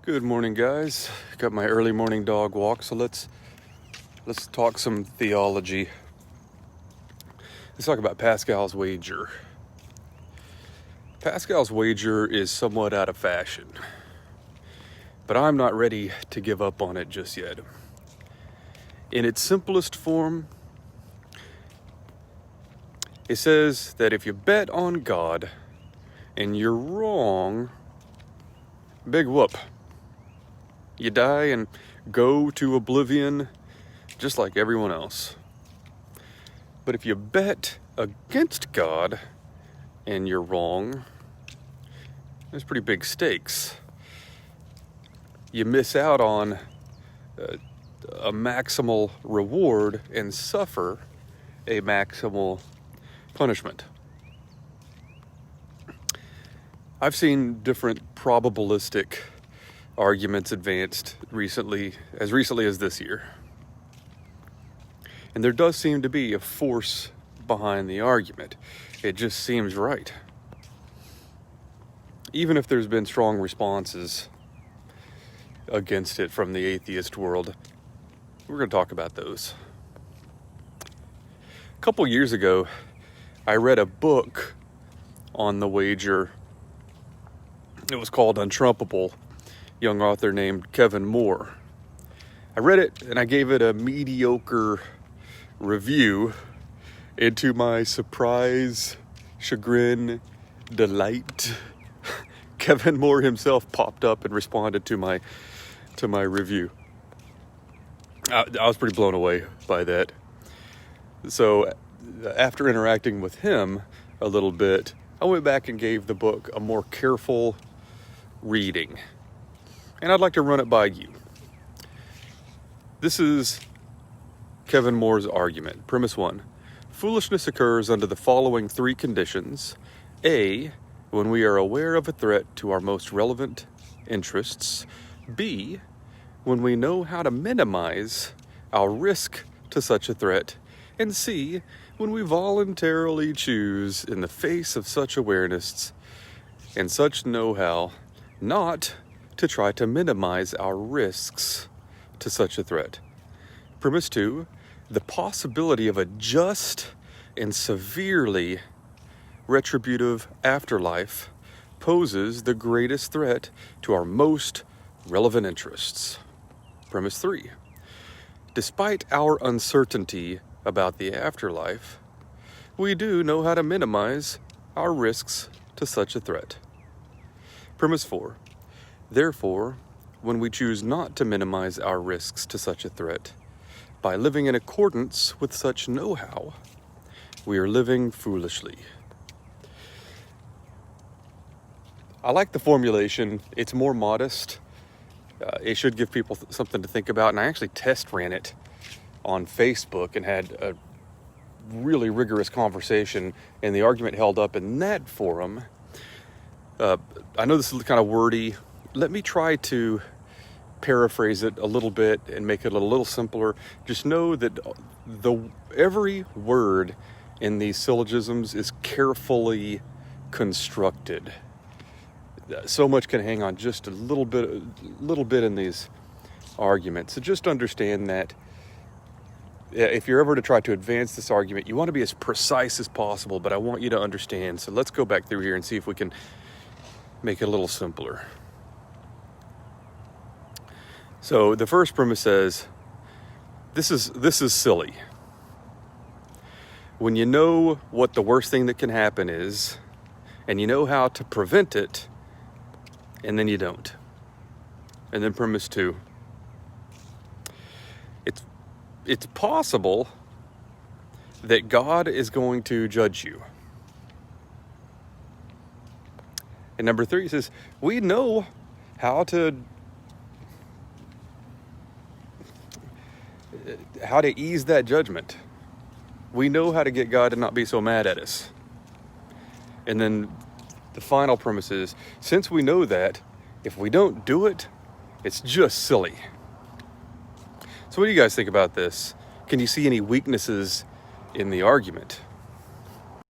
Good morning, guys. Got my early morning dog walk, so let's talk some theology. Let's talk about Pascal's wager. Pascal's wager is somewhat out of fashion, but I'm not ready to give up on it just yet. In its simplest form, it says that if you bet on God and you're wrong, big whoop. You die and go to oblivion just like everyone else. But if you bet against God and you're wrong, there's pretty big stakes. You miss out on a maximal reward and suffer a maximal punishment. I've seen different probabilistic arguments advanced as recently as this year. And there does seem to be a force behind the argument. It just seems right. Even if there's been strong responses against it from the atheist world, we're going to talk about those. A couple years ago, I read a book on the wager. It was called Untrumpable. Young author named Kevin Moore. I read it and I gave it a mediocre review, and to my surprise, chagrin, delight, Kevin Moore himself popped up and responded to my review. I was pretty blown away by that. So after interacting with him a little bit, I went back and gave the book a more careful reading. And I'd like to run it by you. This is Kevin Moore's argument. Premise 1. Foolishness occurs under the following three conditions. A, when we are aware of a threat to our most relevant interests. B, when we know how to minimize our risk to such a threat. And C, when we voluntarily choose, in the face of such awareness and such know-how, not to try to minimize our risks to such a threat. Premise 2, the possibility of a just and severely retributive afterlife poses the greatest threat to our most relevant interests. Premise 3, despite our uncertainty about the afterlife, we do know how to minimize our risks to such a threat. Premise 4, therefore, when we choose not to minimize our risks to such a threat, by living in accordance with such know-how, we are living foolishly. I like the formulation. It's more modest. It should give people something to think about. And I actually test ran it on Facebook and had a really rigorous conversation, and the argument held up in that forum. I know this is kind of wordy. Let me try to paraphrase it a little bit and make it a little simpler. Just know that every word in these syllogisms is carefully constructed. So much can hang on just a little bit in these arguments. So just understand that if you're ever to try to advance this argument, you want to be as precise as possible, but I want you to understand. So let's go back through here and see if we can make it a little simpler. So the first premise says, this is silly. When you know what the worst thing that can happen is, and you know how to prevent it, and then you don't. And then premise 2, it's possible that God is going to judge you. And number 3 says, we know how to ease that judgment. We know how to get God to not be so mad at us. And then the final premise is, since we know that, if we don't do it, it's just silly. So what do you guys think about this? Can you see any weaknesses in the argument?